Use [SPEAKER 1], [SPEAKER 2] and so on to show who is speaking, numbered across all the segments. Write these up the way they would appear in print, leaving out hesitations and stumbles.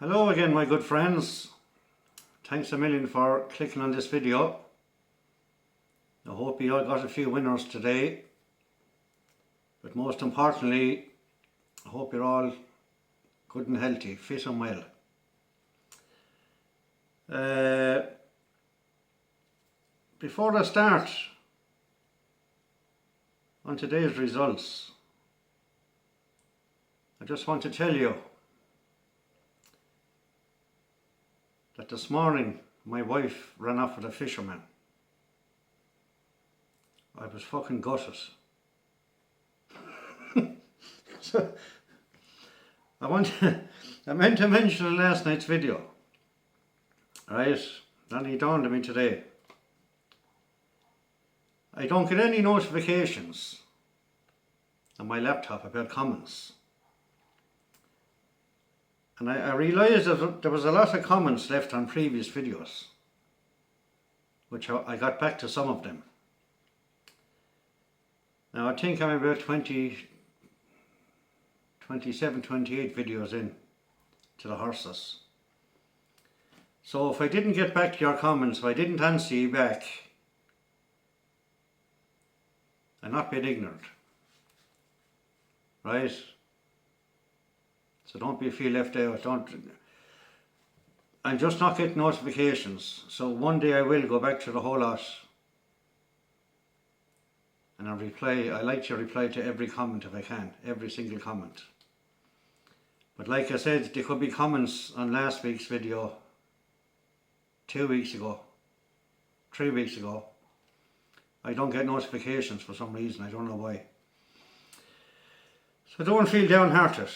[SPEAKER 1] Hello again, my good friends. Thanks a million for clicking on this video. I hope you all got a few winners today, but most importantly, I hope you're all good and healthy, fit and well. Before I start on today's results, I just want to tell you that this morning my wife ran off with a fisherman. I was fucking gutted. So I meant to mention in last night's video, right? Then it dawned on me today. I don't get any notifications on my laptop about comments. And I realised that there was a lot of comments left on previous videos, which I got back to some of them. Now I think I'm about 27, 28 videos in to the horses. So if I didn't get back to your comments, if I didn't answer you back, I'm not being ignorant, right? So don't feel left out. I'm just not getting notifications. So one day I will go back to the whole lot and I'll reply. I like to reply to every comment if I can, every single comment. But like I said, there could be comments on last week's video, 2 weeks ago, 3 weeks ago. I don't get notifications for some reason, I don't know why. So don't feel downhearted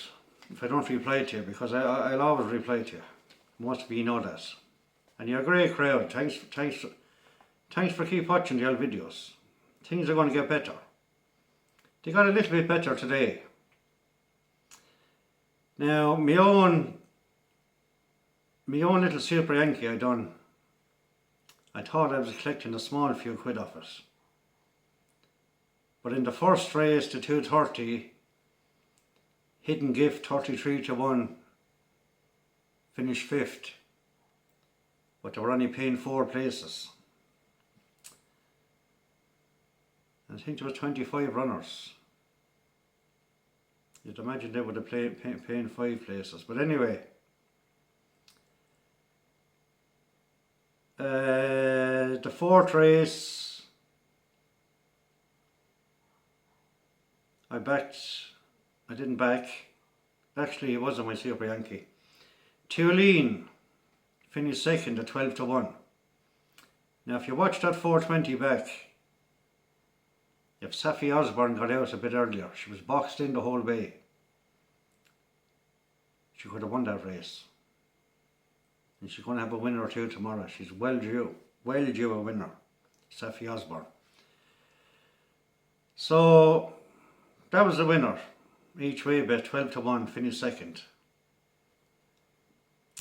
[SPEAKER 1] if I don't reply to you, because I'll always reply to you. Most of you know that. And you're a great crowd. Thanks for keep watching the old videos. Things are going to get better. They got a little bit better today. Now, my own little Super Yankee I done, I thought I was collecting a small few quid off it. But in the first race to 230, hidden gift 33-1, finished 5th, but they were only paying 4 places. I think there was 25 runners. You'd imagine they would have paying 5 places, but anyway. The 4th race, I didn't back. Actually, it wasn't my Super Yankee. Tulane finished 2nd at 12-1. Now, if you watch that 420 back, if Safi Osborne got out a bit earlier, she was boxed in the whole way. She could have won that race. And she's going to have a winner or two tomorrow. She's well due a winner, Safi Osborne. So, that was the winner. Each way bet 12-1, finished 2nd.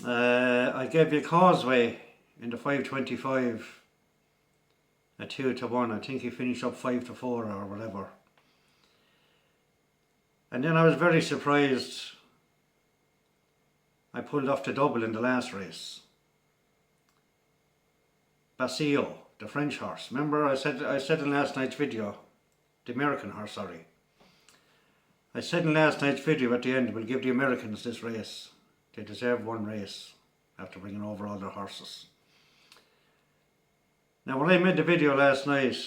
[SPEAKER 1] I gave you Causeway in the 525 at 2-1. I think he finished up 5-4 or whatever. And then I was very surprised. I pulled off the double in the last race. Basilio, the French horse. Remember I said in last night's video, the American horse, sorry. I said in last night's video at the end, we'll give the Americans this race. They deserve one race after bringing over all their horses. Now when I made the video last night,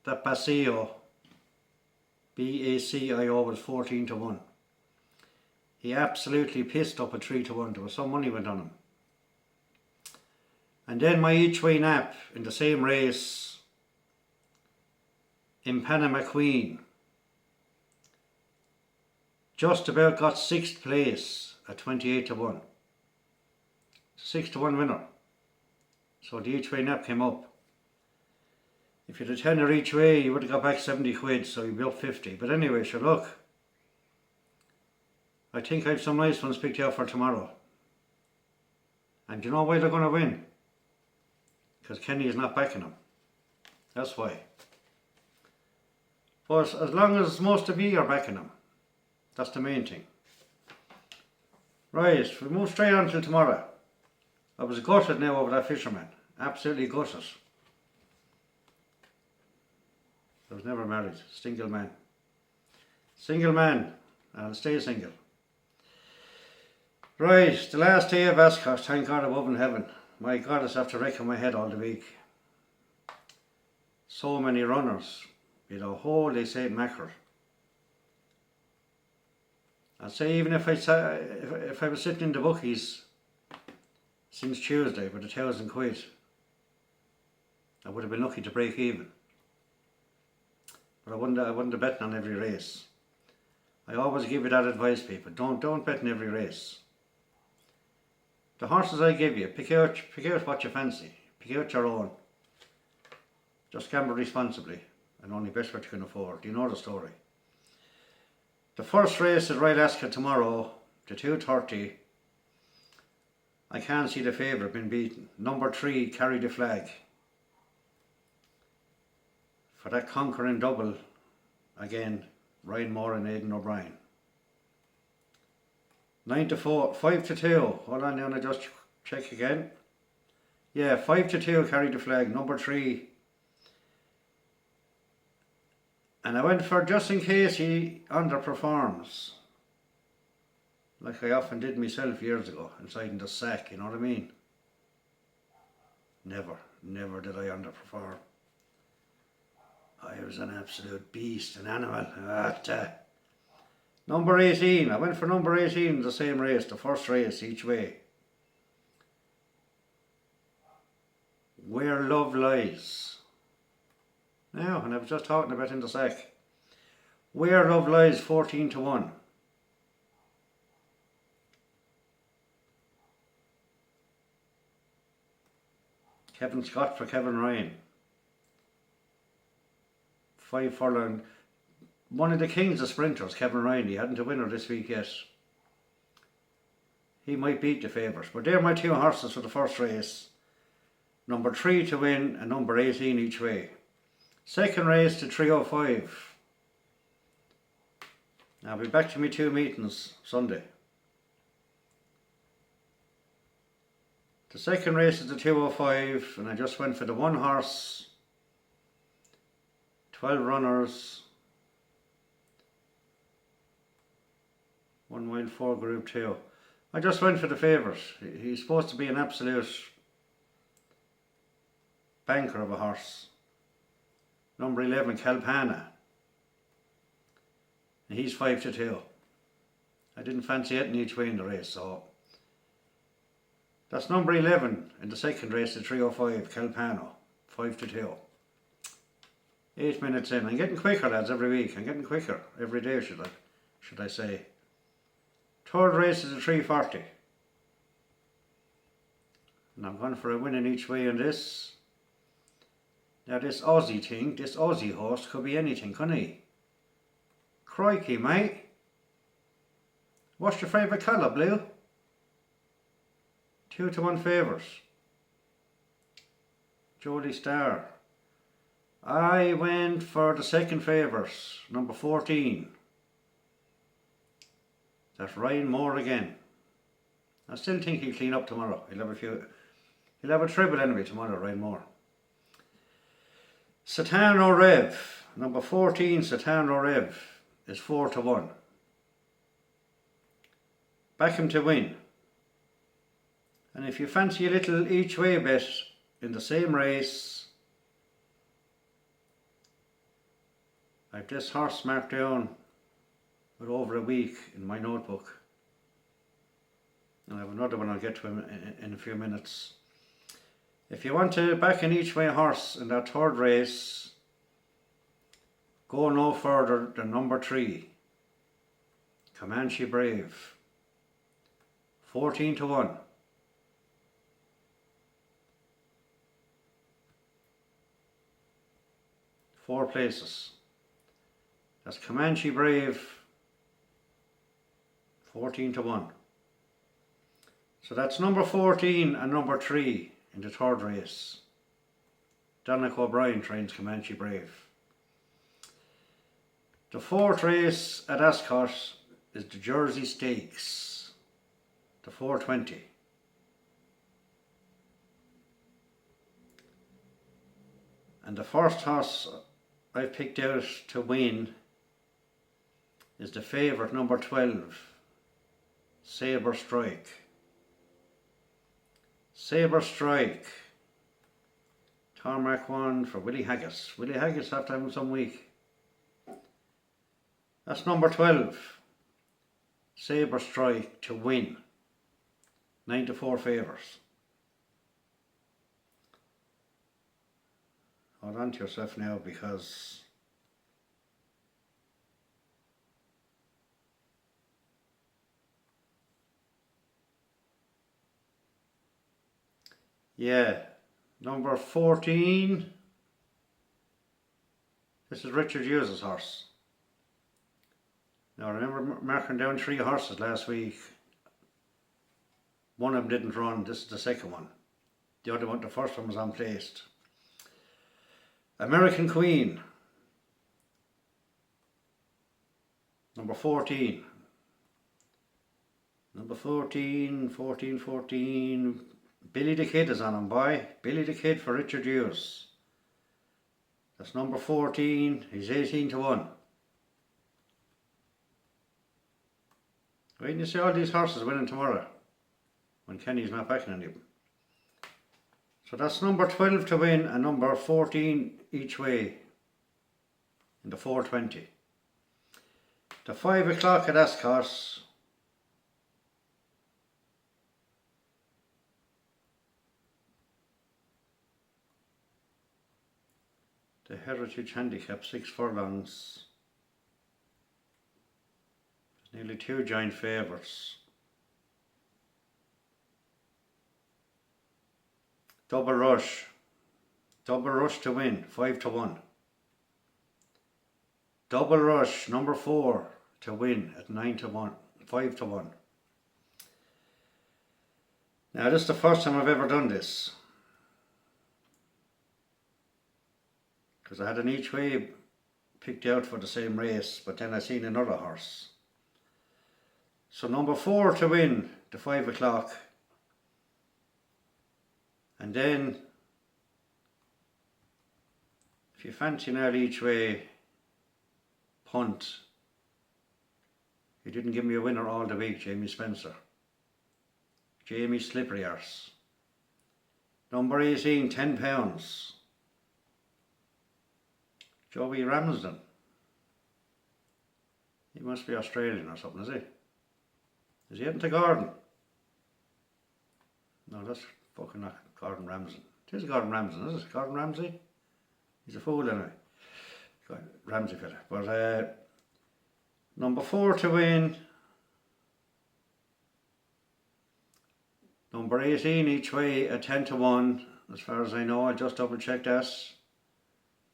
[SPEAKER 1] that Basilio, B-A-C-I-O, was 14-1. He absolutely pissed up at 3-1. There was some money went on him. And then my each way nap in the same race, in Panama Queen, just about got 6th place at 28-1. 6-1 winner. So the each way nap came up. If you'd a tenner each way, you would have got back 70 quid, so you'd be up 50. But anyway, sure, look. I think I have some nice ones picked out for tomorrow. And do you know why they're going to win? Because Kenny is not backing them. That's why. But as long as most of you are backing them, that's the main thing. Right, we move straight on till tomorrow. I was gutted now over that fisherman. Absolutely gutted. I was never married. Single man. Single man. And I'll stay single. Right, the last day of Ascot, thank God above in heaven. My God, I have to wreck my head all the week. So many runners. You know, holy Saint Mackerel. I'd say even if I was sitting in the bookies since Tuesday with £1,000, I would have been lucky to break even. But I wouldn't have bet on every race. I always give you that advice, people. Don't bet on every race. The horses I give you, pick out what you fancy. Pick out your own. Just gamble responsibly and only bet what you can afford. You know the story. The first race at Royal Ascot tomorrow, the 2:30. I can't see the favourite been beaten. Number 3, Carry the Flag. For that conquering double, again, Ryan Moore and Aidan O'Brien. 9-4, 5-2. Hold on now, I just check again. Yeah, 5-2, Carry the Flag, number 3. And I went for just in case he underperforms. Like I often did myself years ago, inside in the sack, you know what I mean? Never did I underperform. I was an absolute beast, an animal. Number 18, I went for number 18 in the same race, the first race each way. Where Love Lies. Now, and I was just talking about in the sack. Where Love Lies, 14-1. Kevin Scott for Kevin Ryan. 5 furlong. One of the kings of sprinters, Kevin Ryan. He hadn't a winner this week yet. He might beat the favourites. But they're my 2 horses for the first race. Number 3 to win and number 18 each way. Second race to 305. I'll be back to my 2 meetings Sunday. The second race is the 205 and I just went for the 1 horse, 12 runners, 1 mile 4 group 2. I just went for the favourite. He's supposed to be an absolute banker of a horse. Number 11, Kalpana. And he's 5-2. I didn't fancy it in each way in the race, so that's number 11 in the second race, the 305, Kalpano, 5-2. 8 minutes in. I'm getting quicker, lads, every week. I'm getting quicker every day, should I say. Third race is a 340. And I'm going for a win in each way in this. Now this Aussie thing, this Aussie horse could be anything, couldn't he? Crikey, mate. What's your favourite colour, Blue? 2-1 favourites. Jodie Starr. I went for the second favourite, number 14. That's Ryan Moore again. I still think he'll clean up tomorrow. He'll have a treble anyway tomorrow, Ryan Moore. Satano Rev, number 14, Satano Rev, is 4-1. Back him to win. And if you fancy a little each way bet in the same race, I've this horse marked down with over a week in my notebook. And I have another one I'll get to in a few minutes. If you want to back an each way horse in that third race, go no further than number 3, Comanche Brave, 14-1. Four places. That's Comanche Brave, 14-1. So that's number 14 and number 3 in the third race. Dominic O'Brien trains Comanche Brave. The fourth race at Ascot is the Jersey Stakes. the 4:20. And the first horse I've picked out to win is the favourite, number 12, Sabre Strike. Sabre Strike. Tarmac 1 for Willie Haggis. Willie Haggis after having some week. That's number 12. Sabre Strike to win. 9-4 favours. Hold on to yourself now, because yeah, number 14. This is Richard Hughes' horse. Now I remember marking down 3 horses last week. One of them didn't run. This is the second one. The other one, the first one, was unplaced. American Queen, number 14. Number 14. Billy the Kid is on him, boy. Billy the Kid for Richard Hughes. That's number 14. He's 18-1. Wait till you see all these horses winning tomorrow, when Kenny's not backing any of them. So that's number 12 to win and number 14 each way in the 4:20. The 5 o'clock at Ascot. The Heritage Handicap, 6 furlongs. There's nearly 2 giant favourites. Double Rush to win, 5-1. Double Rush, number 4 to win at 9-1, 5-1. Now this is the first time I've ever done this, because I had an each way picked out for the same race, but then I seen another horse. So number 4 to win, the 5 o'clock. And then, if you fancy an early each way punt, he didn't give me a winner all the week, Jamie Spencer. Jamie Slippery Arse. Number 18, £10. Joey Ramsden. He must be Australian or something, is he? Is he heading to Gordon? No, that's fucking not Gordon Ramsden. It is Gordon Ramsden, is it? Gordon Ramsay? He's a fool anyway. Ramsay fella. But number 4 to win. Number 18 each way at 10-1. As far as I know, I just double checked that.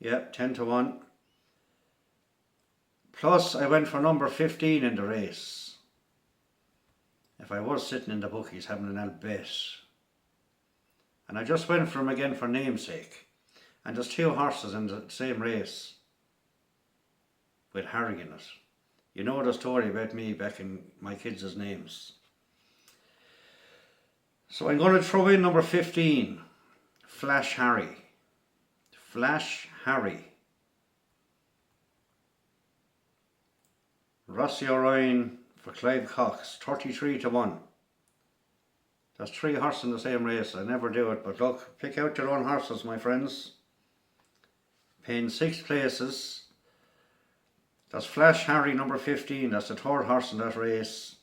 [SPEAKER 1] Yep, 10-1. Plus I went for number 15 in the race. If I was sitting in the bookies having an old bet. And I just went for him again for namesake. And there's 2 horses in the same race with Harry in it. You know the story about me backing my kids' names. So I'm going to throw in number 15, Flash Harry. Flash Harry. Rossi O'Ryan for Clive Cox, 33-1. That's 3 horses in the same race. I never do it, but look, pick out your own horses, my friends. Paying 6 places. That's Flash Harry, number 15. That's the 3rd horse in that race.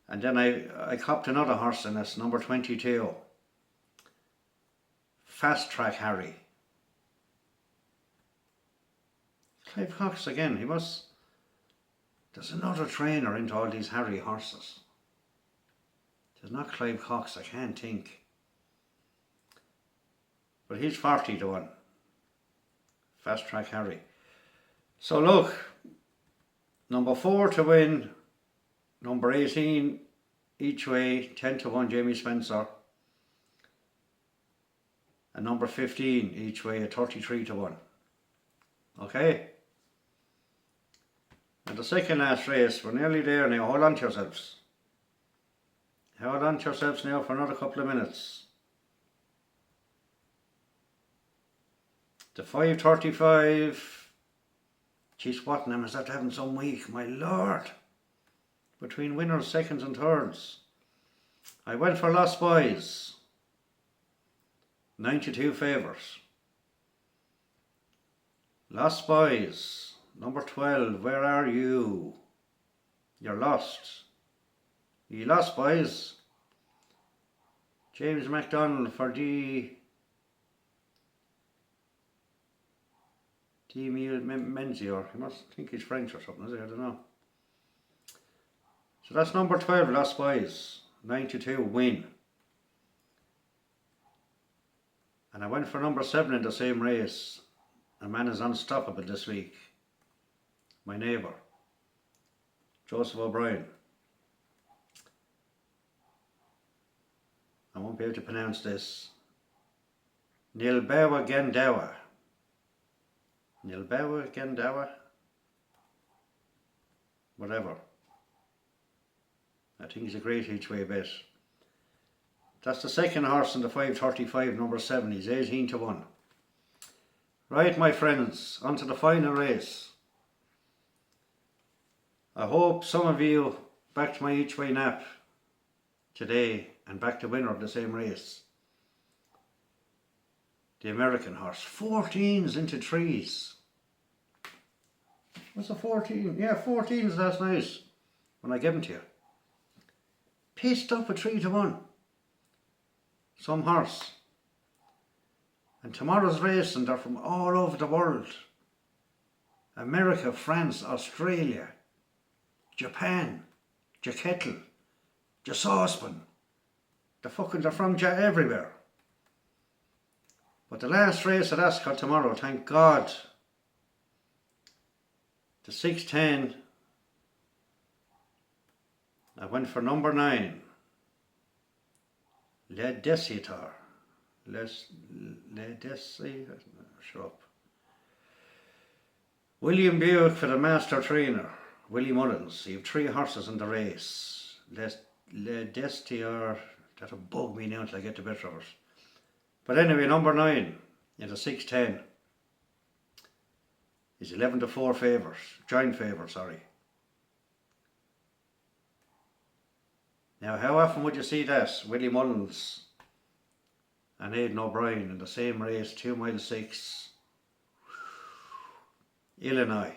[SPEAKER 1] And then I copped another horse in this, number 22. Fast Track Harry. Clive Cox again, he must... There's another trainer into all these Harry horses. There's not Clive Cox, I can't think. But he's 40-1. Fast Track Harry. So look, number 4 to win, number 18 each way, 10-1 Jamie Spencer. And number 15 each way at 33-1. Okay? And the second last race, we're nearly there now, hold on to yourselves. Hold on to yourselves now for another couple of minutes. The 5:35. Geez, Wattenham is after having some week, my lord. Between winners, seconds and thirds. I went for Lost Boys. 92 favours. Lost Boys. Number 12. Where are you? You're lost. You lost, boys. James MacDonald for D. Menzior. He must think he's French or something, is he? I don't know. So that's number 12, Lost Boys. 92 win. And I went for number 7 in the same race. A man is unstoppable this week. My neighbour, Joseph O'Brien. I won't be able to pronounce this. Nilbawa Gendawa. Nilbawa Gendawa? Whatever. I think he's a great each way bet. That's the second horse in the 5:35, number 7. He's 18-1. Right, my friends, on to the final race. I hope some of you backed my each way nap today and backed the winner of the same race. The American horse. 14s into 3s. What's a 14? Yeah, 14s last night when I gave them to you. Pissed up at 3-1. Some horse. And tomorrow's racing, they're from all over the world. America, France, Australia, Japan, Jackettle, Jasaucepan. They're from everywhere. But the last race at Ascot tomorrow, thank God, the 6:10, I went for number 9, Le Desitor. Shut up. William Buick for the master trainer, Willie Mullins. You have 3 horses in the race. Le Destior, that'll bug me now until I get the better of it. But anyway, number 9 in the 6:10 is 11-4 favours, joint favour, sorry. Now, how often would you see that? Willie Mullins and Aidan O'Brien in the same race, 2 mile 6. Illinois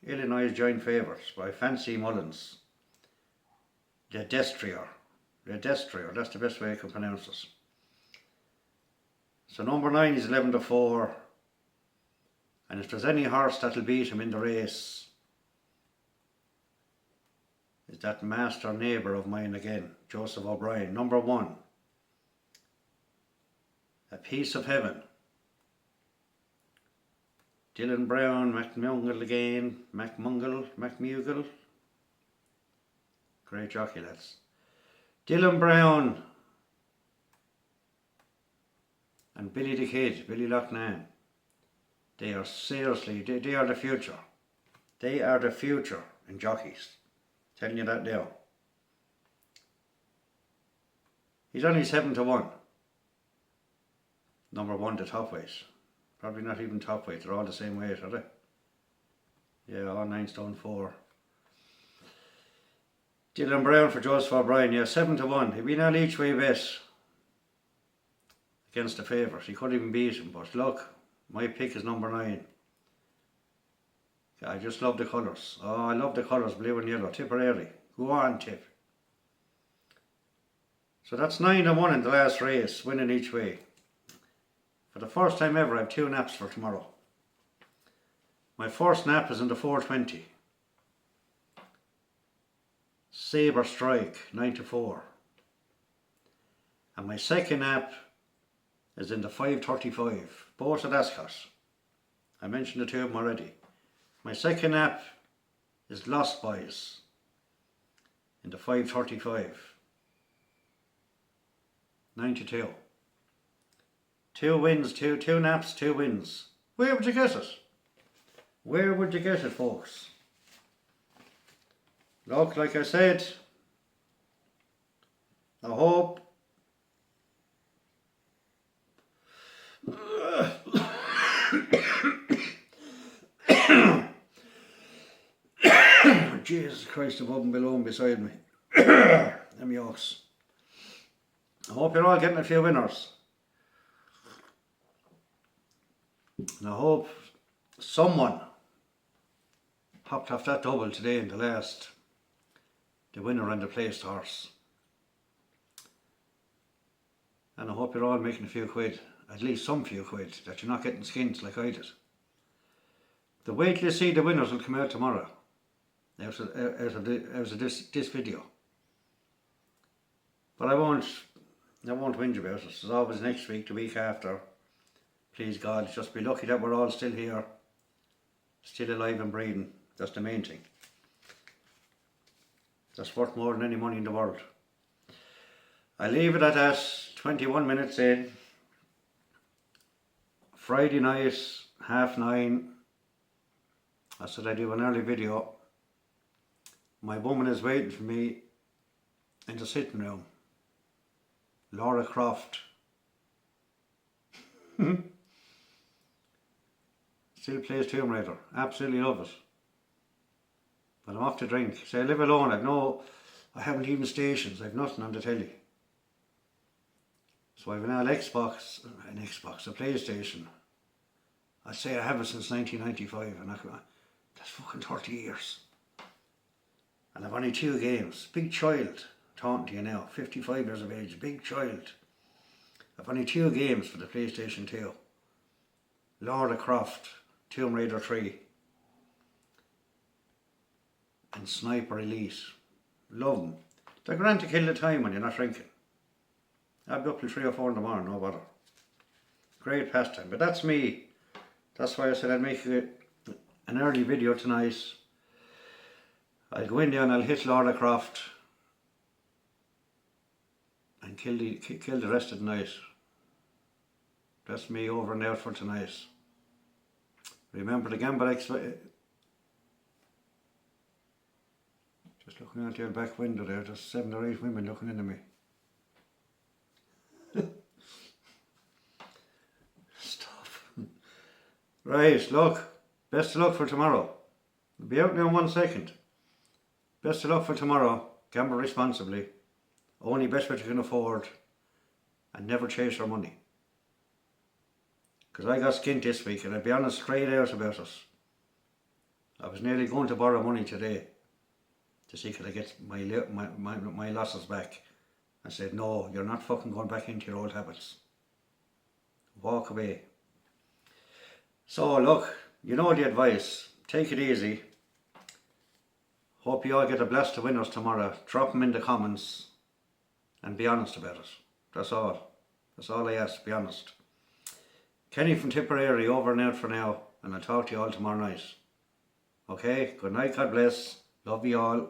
[SPEAKER 1] is joint favourites, but I fancy Mullins. Le Destrier, that's the best way I can pronounce it. So number 9 is 11-4, and if there's any horse that'll beat him in the race, is that master neighbour of mine again, Joseph O'Brien. Number 1, A Piece of Heaven. Dylan Brown, McMugle. Great jockey, lads. Dylan Brown and Billy the Kid, Billy Loughnane. They are seriously, they are the future. They are the future in jockeys. Telling you that now. He's only 7-1. Number 1 to top weight. Probably not even top weight, they're all the same weight, are they? Yeah, all 9 stone 4. Dylan Brown for Joseph O'Brien, yeah, 7-1. He'd been on each way bet against the favourites. He couldn't even beat him, but look, my pick is number 9. I just love the colours. Oh, I love the colours, blue and yellow. Tipperary. Go on, Tip. So that's 9-1 in the last race, winning each way. For the first time ever, I have 2 naps for tomorrow. My first nap is in the 4:20. Sabre Strike, 9-4. And my second nap is in the 5:35, both at Ascot. I mentioned the 2 of them already. My second nap is Lost Boys in the 5:35. 9-2. 2 wins, two naps, 2 wins. Where would you get it? Where would you get it, folks? Look, like I said, I hope Jesus Christ above and below and beside me. Them yokes. I hope you're all getting a few winners. And I hope someone popped off that double today in the last, the winner and the placed horse. And I hope you're all making a few quid, at least some few quid, that you're not getting skint like I did. The wait till you see the winners will come out tomorrow, out of this video. But I won't whinge about it. There's always next week, the week after. Please God, just be lucky that we're all still here, still alive and breathing. That's the main thing. That's worth more than any money in the world. I leave it at that, 21 minutes in. Friday night, 9:30. I said I'd do an early video. My woman is waiting for me in the sitting room. Laura Croft. Still plays Tomb Raider. Absolutely love it. But I'm off to drink. See, I live alone. I haven't even stations. I've nothing on the telly. So I've an Xbox, a PlayStation. I'd say I have it since 1995, and that's fucking 30 years. And I've only 2 games. Big child, talking to you now, 55 years of age, big child. I've only 2 games for the PlayStation 2. Lara Croft, Tomb Raider 3. And Sniper Elite. Love them. They're grand to kill the time when you're not drinking. I'll be up till 3 or 4 in the morning, no bother. Great pastime, but that's me. That's why I said I'd make an early video tonight. I'll go in there and I'll hit Lara Croft and kill the rest of the night. That's me over and out for tonight. Remember the gamble just looking out the back window there, there's 7 or 8 women looking into me. Stop. Right, look, best of luck for tomorrow. I'll be out now in 1 second. Best of luck for tomorrow. Gamble responsibly. Only bet what you can afford. And never chase your money. Because I got skint this week, and I'll be honest straight out about it. I was nearly going to borrow money today to see could I get my losses back. I said, no, you're not fucking going back into your old habits. Walk away. So look, you know the advice. Take it easy. Hope you all get a blast of winners tomorrow. Drop them in the comments and be honest about it. That's all. That's all I ask, be honest. Kenny from Tipperary over and out for now, and I'll talk to you all tomorrow night. Okay, good night, God bless. Love you all.